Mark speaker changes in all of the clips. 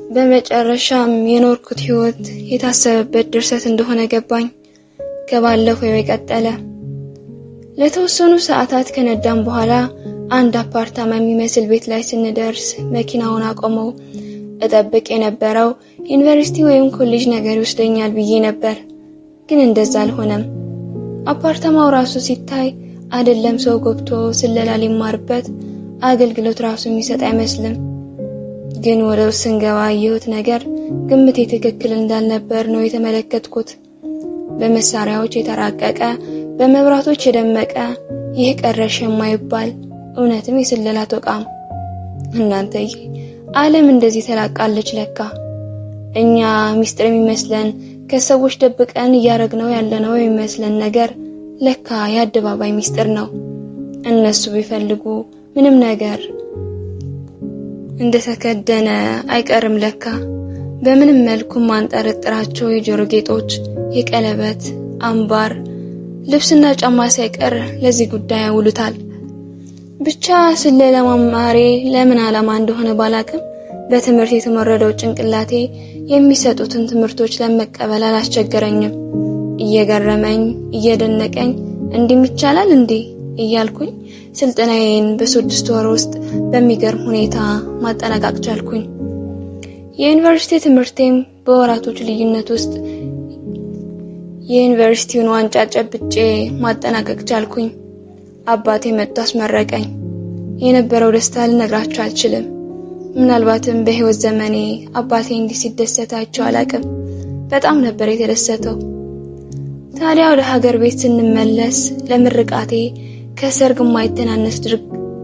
Speaker 1: በመጨረሻም የኖርኩት ህይወት የታሰበበት ድርሰት እንደሆነ ገባኝ። ከባለፈው የቀጠለ። ለተወሰኑ ሰዓታት ከነዳም በኋላ አንድ አፓርታማ የሚመስል ቤት ላይ ስንደርስ መኪናውን አቆመው። እጠብቅ የነበረው ዩኒቨርሲቲ ወይም ኮሌጅ ነገር ይወስደኛል ብዬ ነበር፣ ግን እንደዛ አልሆነም። አፓርታማው ራሱ ሲታይ አይደለም ሰው ገብቶ ስለላ ሊማርበት አገልግሎት ራሱ የሚሰጥ አይመስልም። ግን ወደ ውስጥ ስንገባ ያየሁት ነገር ግምቴ ትክክል እንዳልነበር ነው የተመለከትኩት። በመሳሪያዎች የተራቀቀ፣ በመብራቶች የደመቀ፣ ይህ ቀረሽ የማይባል እውነትም የስለላ ተቋም። እናንተዬ ዓለም እንደዚህ ተላቃለች ለካ። እኛ ሚስጥር የሚመስለን ከሰዎች ደብቀን እያረግነው ያለነው የሚመስለን ነገር ለካ የአደባባይ ሚስጥር ነው። እነሱ ቢፈልጉ ምንም ነገር እንደተከደነ አይቀርም ለካ። በምንም መልኩ ማንጠረጥራቸው የጆሮ ጌጦች፣ የቀለበት አምባር፣ ልብስና ጫማ ሳይቀር ለዚህ ጉዳይ ያውሉታል። ብቻ ስለላ መማሬ ለምን ዓላማ እንደሆነ ባላቅም በትምህርት የተመረደው ጭንቅላቴ የሚሰጡትን ትምህርቶች ለመቀበል አላስቸገረኝም። እየገረመኝ እየደነቀኝ እንዲህ ይቻላል እንዴ እያልኩኝ ስልጠናዬን በ6 ወር ውስጥ በሚገርም ሁኔታ ማጠናቀቅ ቻልኩኝ። የዩኒቨርሲቲ ትምህርቴም በወራቶች ልዩነት ውስጥ የዩኒቨርሲቲውን ዋንጫ ጨብጬ ማጠናቀቅ ቻልኩኝ። አባቴ መጥቶ አስመረቀኝ። የነበረው ደስታ ልነግራችሁ አልችልም። ምናልባትም በህይወት ዘመኔ አባቴ እንዲህ ሲደሰት አይቼው አላቅም። በጣም ነበር የተደሰተው። ታዲያ ወደ ሀገር ቤት ስንመለስ ለምርቃቴ ከሰርግ የማይተናነስ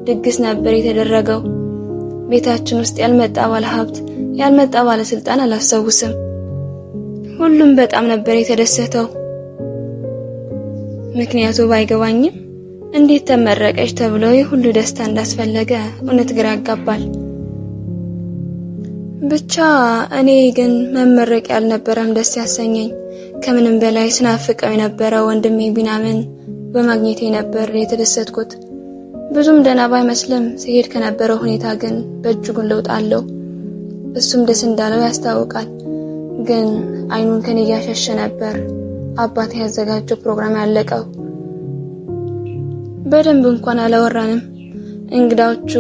Speaker 1: ድግስ ነበር የተደረገው። ቤታችን ውስጥ ያልመጣ ባለሀብት፣ ያልመጣ ባለስልጣን አላስታውስም። ሁሉም በጣም ነበር የተደሰተው። ምክንያቱ ባይገባኝም እንዴት ተመረቀች ተብሎ ሁሉ ደስታ እንዳስፈለገ እውነት ግራ ያጋባል። ብቻ እኔ ግን መመረቅ ያልነበረም ደስ ያሰኘኝ። ከምንም በላይ ስናፍቀው የነበረው ወንድሜ ቢናምን በማግኘቴ ነበር የተደሰትኩት። ብዙም ደህና ባይመስልም ሲሄድ ከነበረው ሁኔታ ግን በእጅጉን ለውጥ አለው። እሱም ደስ እንዳለው ያስታውቃል። ግን አይኑን ከኔ እያሸሸ ነበር አባቴ ያዘጋጀው ፕሮግራም ያለቀው። በደንብ እንኳን አላወራንም። እንግዳዎቹ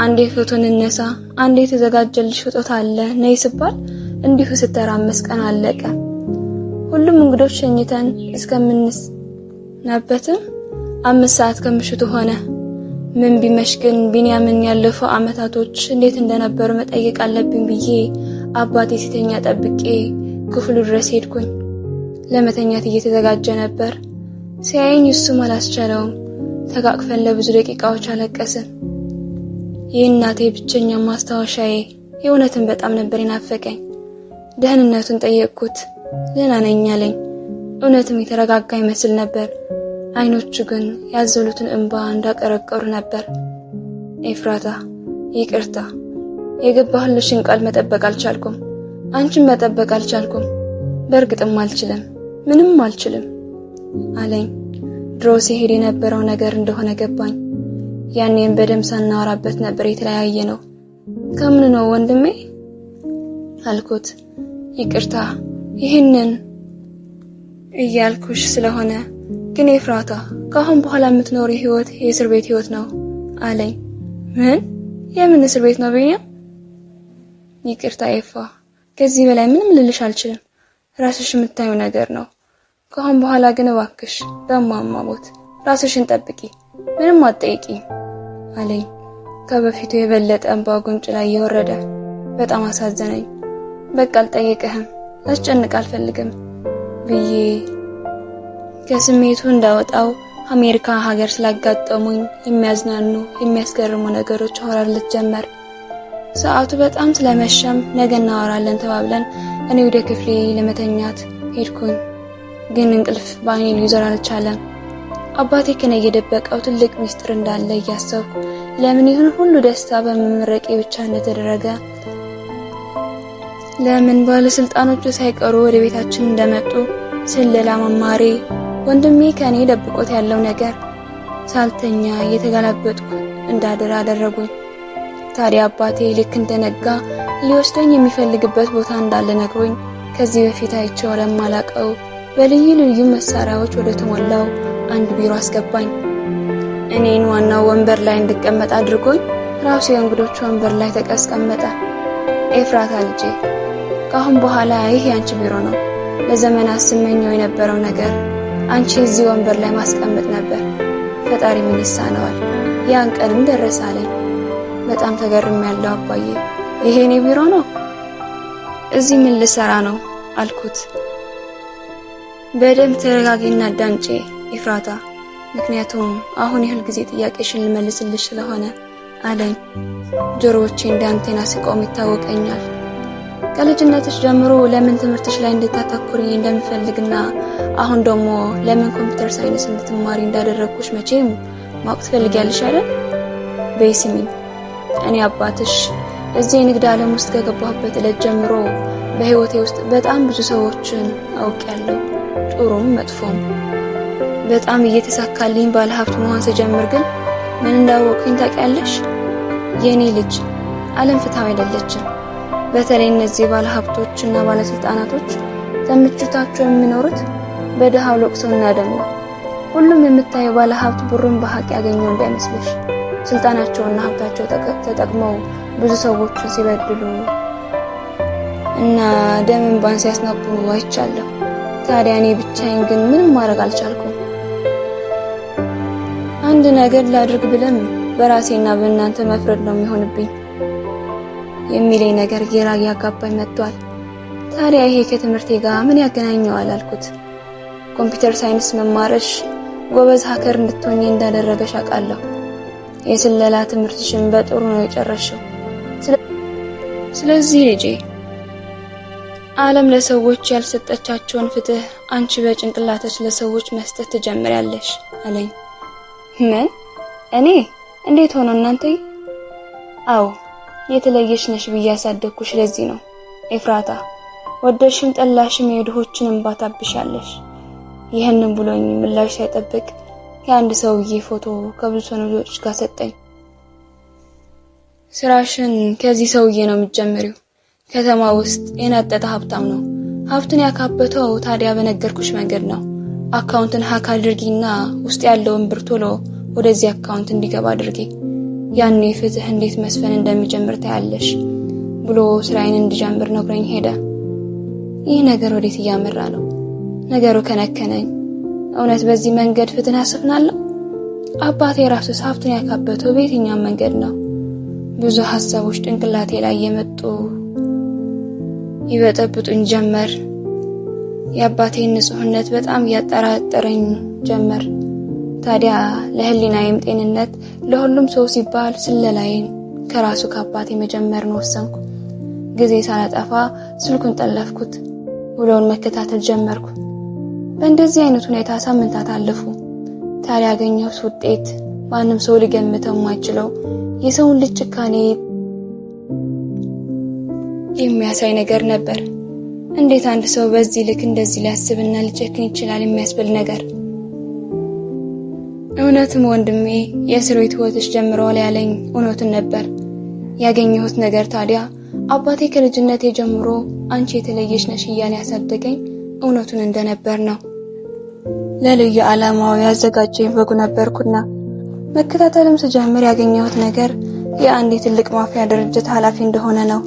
Speaker 1: አንዴ ፎቶ እንነሳ፣ አንዴ የተዘጋጀልሽ ስጦታ አለ ነይ ሲባል እንዲሁ ስተራመስ ቀን አለቀ። ሁሉም እንግዶች ሸኝተን እስከምንሰናበትም 5 ሰዓት ከምሽቱ ሆነ። ምን ቢመሽ ግን ቢንያምን ያለፈው አመታቶች እንዴት እንደነበሩ መጠየቅ አለብኝ ብዬ አባቴ ሲተኛ ጠብቄ ክፍሉ ድረስ ሄድኩኝ። ለመተኛት እየተዘጋጀ ነበር። ሲያየኝ እሱም አላስቻለውም። ተቃቅፈን ለብዙ ደቂቃዎች አለቀስን። የእናቴ ብቸኛ ማስታወሻዬ የእውነትን በጣም ነበር የናፈቀኝ። ደህንነቱን ጠየቅኩት። ደህና ነኝ አለኝ። እውነትም የተረጋጋ ይመስል ነበር። አይኖቹ ግን ያዘሉትን እንባ እንዳቀረቀሩ ነበር። ኤፍራታ ይቅርታ፣ የገባህልሽን ቃል መጠበቅ አልቻልኩም። አንቺን መጠበቅ አልቻልኩም። በእርግጥም አልችልም፣ ምንም አልችልም አለኝ። ድሮ ሲሄድ የነበረው ነገር እንደሆነ ገባኝ። ያኔን በደም ሳናወራበት ነበር የተለያየ ነው። ከምን ነው ወንድሜ አልኩት። ይቅርታ ይህንን እያልኩሽ ስለሆነ ግን ኤፍራታ ከአሁን በኋላ የምትኖሪ ህይወት የእስር ቤት ህይወት ነው አለኝ። ምን? የምን እስር ቤት ነው ብዬ? ይቅርታ ኤፋ፣ ከዚህ በላይ ምንም ልልሽ አልችልም። ራስሽ የምታዩ ነገር ነው። ከአሁን በኋላ ግን እባክሽ በማማሞት ራስሽን ጠብቂ፣ ምንም አትጠይቂ አለኝ። ከበፊቱ የበለጠ እንባ ጉንጭ ላይ እየወረደ በጣም አሳዘነኝ። በቃ አልጠይቅህም፣ ላስጨንቅ አልፈልግም ብዬ ከስሜቱ እንዳወጣው አሜሪካ ሀገር ስላጋጠሙኝ የሚያዝናኑ የሚያስገርሙ ነገሮች አወራለት ጀመር። ሰዓቱ በጣም ስለመሸም ነገ እናወራለን ተባብለን እኔ ወደ ክፍሌ ለመተኛት ሄድኩኝ። ግን እንቅልፍ በአይኔ ሊይዘር አልቻለም። አባቴ ከኔ የደበቀው ትልቅ ሚስጥር እንዳለ እያሰብኩ ለምን ይሁን ሁሉ ደስታ በመመረቄ ብቻ እንደተደረገ፣ ለምን ባለስልጣኖቹ ሳይቀሩ ወደ ቤታችን እንደመጡ፣ ስለላ መማሬ፣ ወንድሜ ከኔ ደብቆት ያለው ነገር ሳልተኛ እየተገላበጥኩ እንዳደረ አደረጉኝ። ታዲያ አባቴ ልክ እንደነጋ ሊወስደኝ የሚፈልግበት ቦታ እንዳለ ነግሮኝ ከዚህ በፊት አይቼው ለማላቀው በልዩ ልዩ መሳሪያዎች ወደ ተሞላው አንድ ቢሮ አስገባኝ። እኔን ዋናው ወንበር ላይ እንድቀመጥ አድርጎኝ ራሱ የእንግዶቹ ወንበር ላይ ተቀመጠ። ኤፍራታ ልጄ፣ ከአሁን በኋላ ይህ ያንቺ ቢሮ ነው። ለዘመናት ስመኘው የነበረው ነገር አንቺ እዚህ ወንበር ላይ ማስቀመጥ ነበር። ፈጣሪ ምን ይሳነዋል? ያን ቀንም ደረሰ አለኝ። በጣም ተገርሜያለሁ አባዬ። ይሄ የኔ ቢሮ ነው? እዚህ ምን ልሰራ ነው አልኩት። በደንብ ተረጋጊና አዳምጪ ኤፍራታ፣ ምክንያቱም አሁን የሁል ጊዜ ጥያቄሽን ልመልስልሽ ስለሆነ አለኝ። ጆሮዎቼ እንደ አንቴና ሲቆም ይታወቀኛል። ከልጅነትሽ ጀምሮ ለምን ትምህርትሽ ላይ እንድታተኩሪ እንደምፈልግና አሁን ደግሞ ለምን ኮምፒውተር ሳይንስ እንድትማሪ እንዳደረግኩሽ መቼም ማወቅ ትፈልጊያለሽ አይደል? በይ ስሚኝ፣ እኔ አባትሽ እዚህ የንግድ ዓለም ውስጥ ከገባሁበት ዕለት ጀምሮ በህይወቴ ውስጥ በጣም ብዙ ሰዎችን አውቄያለሁ፣ ጥሩም መጥፎም። በጣም እየተሳካልኝ ባለሀብት መሆን ስጀምር ግን ምን እንዳወቅኩኝ ታውቂያለሽ? የኔ ልጅ ዓለም ፍትሃዊ አይደለችም። በተለይ እነዚህ ባለሀብቶችና ባለስልጣናቶች ተምቹታቸው የሚኖሩት በድሃው ለቅሶና ደም ነው። ሁሉም የምታየው ባለሀብት ብሩን በሐቅ ያገኘው እንዳይመስልሽ። ስልጣናቸውና ሀብታቸው ተጠቅመው ብዙ ሰዎችን ሲበድሉ እና ደም እንባን ሲያስነቡ አይቻለሁ። ታዲያ እኔ ብቻዬን ግን ምንም ማድረግ አልቻልኩም። አንድ ነገር ላድርግ ብለም በራሴና በእናንተ መፍረድ ነው የሚሆንብኝ የሚለኝ ነገር ግራ ያጋባኝ መጥቷል። ታዲያ ይሄ ከትምህርቴ ጋር ምን ያገናኘዋል አልኩት። ኮምፒውተር ሳይንስ መማርሽ ጎበዝ ሀከር እንድትሆኚ እንዳደረገሽ አውቃለሁ። የስለላ ትምህርትሽን በጥሩ ነው የጨረሽው። ስለዚህ ልጄ ዓለም ለሰዎች ያልሰጠቻቸውን ፍትህ አንቺ በጭንቅላትሽ ለሰዎች መስጠት ትጀምሪያለሽ አለኝ። ምን? እኔ? እንዴት ሆኖ እናንተ? አዎ የተለየሽ ነሽ ብዬ ያሳደግኩሽ ለዚህ ነው ኤፍራታ። ወደሽም ጠላሽም የድሆችን እንባ ታብሻለሽ። ይህንን ብሎኝ ምላሽ ሳይጠብቅ የአንድ ሰውዬ ፎቶ ከብዙ ሰነዶች ጋር ሰጠኝ። ስራሽን ከዚህ ሰውዬ ነው የምትጀምሪው። ከተማ ውስጥ የናጠጠ ሀብታም ነው። ሀብቱን ያካበተው ታዲያ በነገርኩሽ መንገድ ነው። አካውንትን ሀክ አድርጊና ውስጥ ያለውን ብር ቶሎ ወደዚህ አካውንት እንዲገባ አድርጊ። ያኔ ፍትህ እንዴት መስፈን እንደሚጀምር ታያለሽ ብሎ ስራዬን እንድጀምር ነግሮኝ ሄደ። ይህ ነገር ወዴት እያመራ ነው? ነገሩ ከነከነኝ። እውነት በዚህ መንገድ ፍትህ አስፍናለሁ? አባቴ ራሱስ ሀብቱን ያካበተው በየትኛው መንገድ ነው? ብዙ ሐሳቦች ጭንቅላቴ ላይ የመጡ ይበጠብጡኝ ጀመር። የአባቴን ንጹህነት በጣም ያጠራጠረኝ ጀመር። ታዲያ ለህሊናዬም ጤንነት ለሁሉም ሰው ሲባል ስለላይን ከራሱ ከአባቴ መጀመርን ወሰንኩ። ጊዜ ሳላጠፋ ስልኩን ጠለፍኩት። ውሎውን መከታተል ጀመርኩ። በእንደዚህ አይነት ሁኔታ ሳምንታት አለፉ። ታዲያ ያገኘሁት ውጤት ማንም ሰው ሊገምተው የማይችለው የሰውን ልጅ ጭካኔ የሚያሳይ ነገር ነበር። እንዴት አንድ ሰው በዚህ ልክ እንደዚህ ሊያስብና ሊጨክን ይችላል የሚያስብል ነገር። እውነትም ወንድሜ የእስር ቤት ህይወትሽ ጀምሯል ያለኝ እውነቱን ነበር። ያገኘሁት ነገር ታዲያ አባቴ ከልጅነቴ ጀምሮ አንቺ የተለየሽ ነሽ እያለ ያሳደገኝ እውነቱን እንደነበር ነው። ለልዩ ዓላማው ያዘጋጀኝ በጉ ነበርኩና መከታተልም ስጀምር ያገኘሁት ነገር የአንድ ትልቅ ማፊያ ድርጅት ኃላፊ እንደሆነ ነው።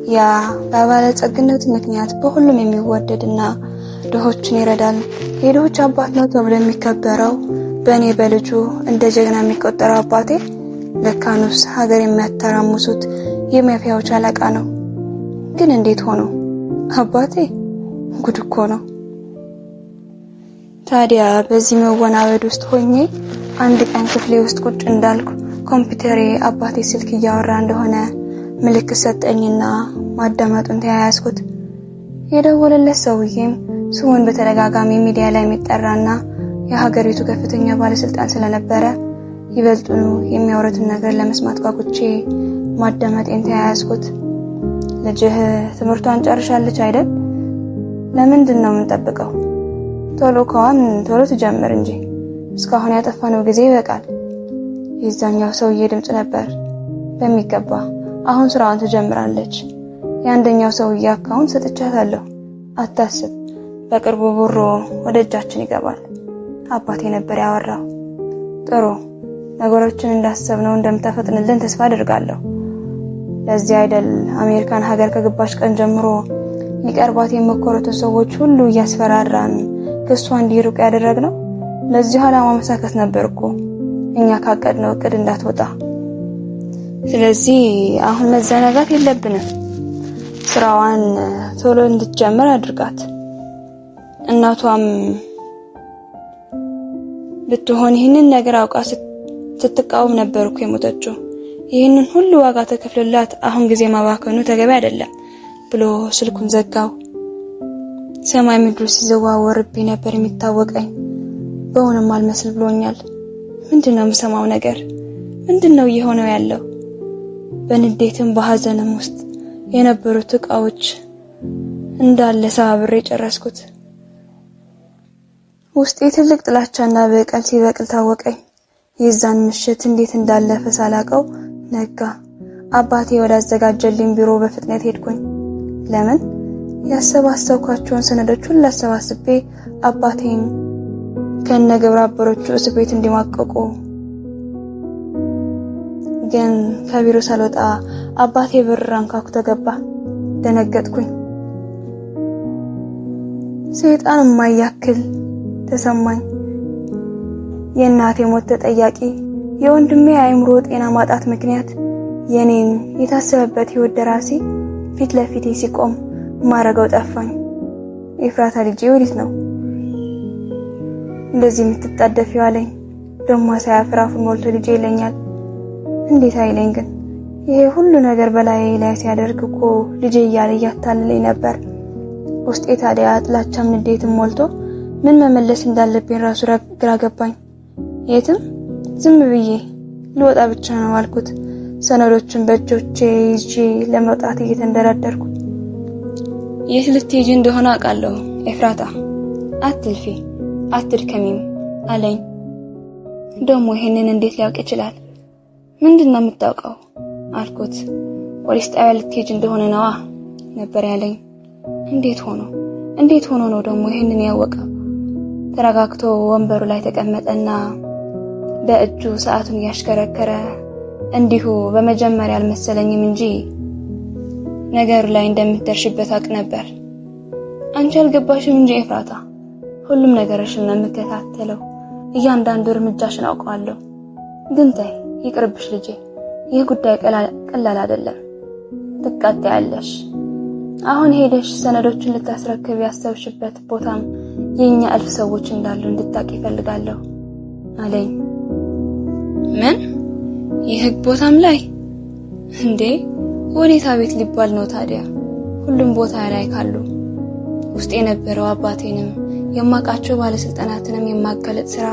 Speaker 1: ያ በባለጸግነት ምክንያት በሁሉም የሚወደድና ድሆችን ይረዳል የድሆች አባት ነው ተብሎ የሚከበረው በእኔ በልጁ እንደ ጀግና የሚቆጠረው አባቴ ለካኑስ ሀገር የሚያተራምሱት የማፊያዎች አለቃ ነው። ግን እንዴት ሆኖ? አባቴ ጉድ እኮ ነው። ታዲያ በዚህ መወናበድ ውስጥ ሆኜ አንድ ቀን ክፍሌ ውስጥ ቁጭ እንዳልኩ ኮምፒውተሬ አባቴ ስልክ እያወራ እንደሆነ ምልክት ሰጠኝና ማዳመጡን ተያያዝኩት። የደወለለት ሰውዬም ስሙን በተደጋጋሚ ሚዲያ ላይ የሚጠራና የሀገሪቱ ከፍተኛ ባለስልጣን ስለነበረ ይበልጡኑ የሚያወሩትን ነገር ለመስማት ጓጉቼ ማዳመጤን ተያያዝኩት። ልጅህ ትምህርቷን ጨርሻለች አይደል? ለምንድን ነው የምንጠብቀው? ቶሎ ትጀምር እንጂ እስካሁን ያጠፋነው ጊዜ ይበቃል። የዛኛው ሰውዬ ድምጽ ነበር። በሚገባ አሁን ስራዋን ትጀምራለች። የአንደኛው ሰውዬ አካውንት ሰጥቻታለሁ። አታስብ፣ በቅርቡ ብሩ ወደ እጃችን ይገባል። አባቴ ነበር ያወራው። ጥሩ፣ ነገሮችን እንዳሰብነው እንደምታፈጥንልን ተስፋ አድርጋለሁ። ለዚህ አይደል አሜሪካን ሀገር ከገባች ቀን ጀምሮ ሊቀርባት የመከሩትን ሰዎች ሁሉ እያስፈራራን ከሷ እንዲርቁ ያደረግነው? ለዚህ ዓላማ መሳከት ነበርኩ፣ እኛ ካቀድነው እቅድ እንዳትወጣ። ስለዚህ አሁን መዘናጋት የለብንም። ስራዋን ቶሎ እንድትጀምር አድርጋት። እናቷም ብትሆን ይህንን ነገር አውቃ ስትቃወም ነበርኩ የሞተችው። ይህንን ሁሉ ዋጋ ተከፍሎላት አሁን ጊዜ ማባከኑ ተገቢ አይደለም ብሎ ስልኩን ዘጋው። ሰማይ ምድሩ ሲዘዋወርብኝ ነበር የሚታወቀኝ። በእውነትም አልመስል ብሎኛል። ምንድነው የምሰማው ነገር? ምንድነው እየሆነው ያለው? በንዴትም በሐዘንም ውስጥ የነበሩት ዕቃዎች እንዳለ ሰባብሬ ጨረስኩት። ውስጤ ትልቅ ጥላቻና በቀል ሲበቅል ታወቀኝ። የዛን ምሽት እንዴት እንዳለፈ ሳላቀው ነጋ። አባቴ ወዳዘጋጀልኝ ቢሮ በፍጥነት ሄድኩኝ። ለምን? ያሰባሰብኳቸውን ሰነዶች ሁሉ አሰባስቤ አባቴን ከነግብረ አበሮቹ እስር ቤት እንዲማቀቁ። ግን ከቢሮ ሳልወጣ አባቴ በር አንኳኩቶ ገባ። ደነገጥኩኝ። ሰይጣን የማያክል ተሰማኝ። የእናቴ ሞት ተጠያቂ፣ የወንድሜ አእምሮ ጤና ማጣት ምክንያት የኔን የታሰበበት ህይወት ደራሲ ፊት ለፊቴ ሲቆም ማረገው ጠፋኝ። ኤፍራታ ልጄ ወዴት ነው እንደዚህ የምትጣደፊው አለኝ። ደሞ ሳያፍራፉን ሞልቶ ልጄ ይለኛል። እንዴት አይለኝ ግን? ይሄ ሁሉ ነገር በላይ ላይ ሲያደርግ እኮ ልጄ እያለ እያታለለኝ ነበር። ውስጤ ታዲያ ጥላቻም ንዴትም ሞልቶ ምን መመለስ እንዳለብኝ ራሱ ግራ ገባኝ። የትም ዝም ብዬ ልወጣ ብቻ ነው አልኩት። ሰነዶችን በእጆቼ ይዤ ለመውጣት እየተንደረደርኩ። የት ልትሄጂ እንደሆነ አውቃለሁ ኤፍራታ፣ አትልፊ አትድከሚም አለኝ። ደግሞ ይሄንን እንዴት ሊያውቅ ይችላል? ምንድነው የምታውቀው አልኩት። ፖሊስ ጣቢያ ልትሄጂ እንደሆነ ነዋ ነበር ያለኝ። እንዴት ሆኖ ነው ደግሞ ይሄንን ያወቀው? ተረጋግቶ ወንበሩ ላይ ተቀመጠና በእጁ ሰዓቱን ያሽከረከረ እንዲሁ በመጀመሪያ አልመሰለኝም እንጂ ነገሩ ላይ እንደምትደርሽበት አውቅ ነበር። አንቺ አልገባሽም እንጂ ኤፍራታ፣ ሁሉም ነገርሽን ነው የምከታተለው። እያንዳንዱ እርምጃሽን አውቀዋለሁ። ግን ተይ ይቅርብሽ ልጄ፣ ይህ ጉዳይ ቀላል አይደለም። ትቃጠያለሽ። አሁን ሄደሽ ሰነዶችን ልታስረክብ ያሰብሽበት ቦታም የኛ አልፍ ሰዎች እንዳሉ እንድታቂ ፈልጋለሁ አለኝ። ምን? የህግ ቦታም ላይ እንዴ? ወዴታ ቤት ሊባል ነው ታዲያ? ሁሉም ቦታ ላይ ካሉ ውስጥ የነበረው አባቴንም የማቃቸው ባለስልጣናትንም የማጋለጥ ስራ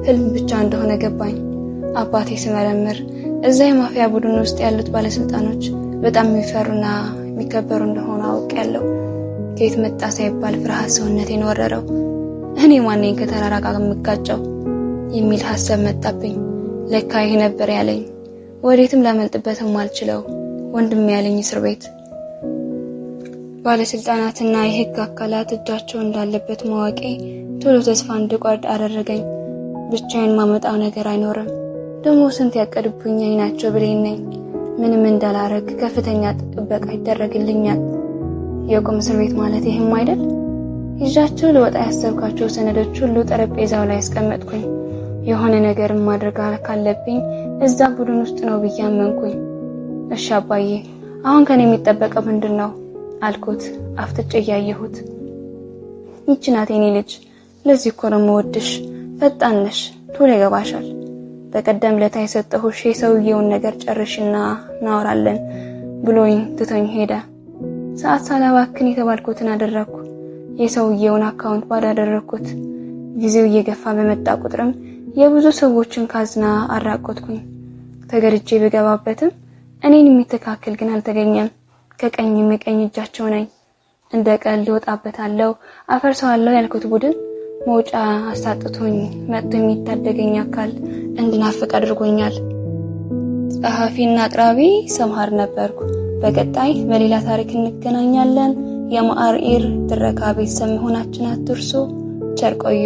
Speaker 1: ህልም ብቻ እንደሆነ ገባኝ። አባቴ ሲመረምር እዛ የማፊያ ቡድን ውስጥ ያሉት ባለስልጣኖች በጣም የሚፈሩና የሚከበሩ እንደሆነ አውቄያለሁ። ከየት መጣ ሳይባል ፍርሃት ሰውነቴን ወረረው። እኔ ማንነኝ ከተራራ ጋር የምጋጨው የሚል ሐሳብ መጣብኝ። ለካ ይሄ ነበር ያለኝ። ወዴትም ላመልጥበትም አልችለው ወንድም ያለኝ እስር ቤት። ባለስልጣናትና የህግ አካላት እጃቸው እንዳለበት ማወቄ ቶሎ ተስፋ እንድቆርጥ አደረገኝ። ብቻዬን ማመጣው ነገር አይኖርም። ደግሞ ስንት ያቀድብኝ ናቸው ብለኝ ነኝ። ምንም እንዳላረግ ከፍተኛ ጥበቃ ይደረግልኛል። የቁም እስር ቤት ማለት ይሄም አይደል? ይዣቸው ለወጣ ያሰብኳቸው ሰነዶች ሁሉ ጠረጴዛው ላይ አስቀመጥኩኝ። የሆነ ነገር ማድረግ ካለብኝ እዛ ቡድን ውስጥ ነው ብዬ አመንኩኝ። እሺ አባዬ፣ አሁን ከኔ የሚጠበቀው ምንድነው አልኩት አፍጥጬ እያየሁት። ይቺ ናት የኔ ልጅ፣ ለዚህ እኮ ነው የምወድሽ። ፈጣን ነሽ፣ ቶሎ ይገባሻል። በቀደም ለታ የሰጠሁሽ የሰውየውን ነገር ጨርሽና እናወራለን ብሎኝ ትቶኝ ሄደ። ሰዓት ሳላባክን የተባልኩትን አደረኩ። የሰውየውን አካውንት ባዶ አደረኩት። ጊዜው እየገፋ በመጣ ቁጥርም የብዙ ሰዎችን ካዝና አራቆትኩኝ። ተገርጄ በገባበትም እኔን የሚተካከል ግን አልተገኘም። ከቀኝም የቀኝ እጃቸው ነኝ። እንደ ቀልድ ወጣበታለሁ አፈርሰዋለሁ ያልኩት ቡድን መውጫ አሳጥቶኝ መጥቶ የሚታደገኝ አካል እንድናፍቅ አድርጎኛል። ጸሐፊና አቅራቢ ሰምሃር ነበርኩ። በቀጣይ በሌላ ታሪክ እንገናኛለን። የማአርኢር ትረካ ቤተሰብ መሆናችን አትርሱ። ቸር ቆዩ።